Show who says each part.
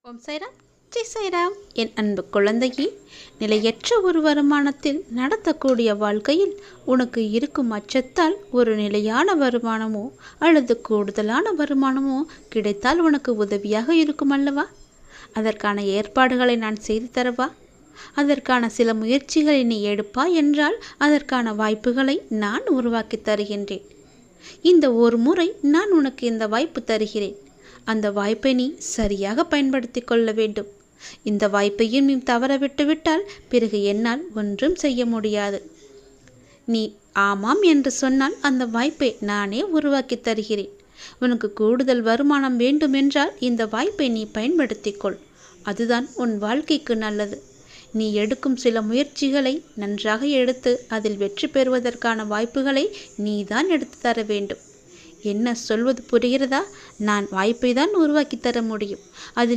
Speaker 1: ஓம் சாய்ராம், ஜெய் சாய்ராம். என் அன்பு குழந்தையே, நிலையற்ற ஒரு வருமானத்தில் நடத்தக்கூடிய வாழ்க்கையில் உனக்கு இருக்கும் அச்சத்தால் ஒரு நிலையான வருமானமோ அல்லது கூடுதலான வருமானமோ கிடைத்தால் உனக்கு உதவியாக இருக்கும் அல்லவா? அதற்கான ஏற்பாடுகளை நான் செய்து தரவா? அதற்கான சில முயற்சிகளை நீ எடுப்பா என்றால் அதற்கான வாய்ப்புகளை நான் உருவாக்கி தருகின்றேன். இந்த ஒரு முறை நான் உனக்கு இந்த வாய்ப்பு தருகிறேன். அந்த வாய்ப்பை நீ சரியாக பயன்படுத்தி கொள்ள வேண்டும். இந்த வாய்ப்பையும் நீ தவற விட்டுவிட்டால் பிறகு என்னால் ஒன்றும் செய்ய முடியாது. நீ ஆமாம் என்று சொன்னால் அந்த வாய்ப்பை நானே உருவாக்கி தருகிறேன். உனக்கு கூடுதல் வருமானம் வேண்டுமென்றால் இந்த வாய்ப்பை நீ பயன்படுத்திக்கொள். அதுதான் உன் வாழ்க்கைக்கு நல்லது. நீ எடுக்கும் சில முயற்சிகளை நன்றாக எடுத்து அதில் வெற்றி பெறுவதற்கான வாய்ப்புகளை நீதான் எடுத்து தர வேண்டும். என்ன சொல்வது புரிகிறதா? நான் வாய்ப்பை தான் உருவாக்கி தர முடியும். அதில்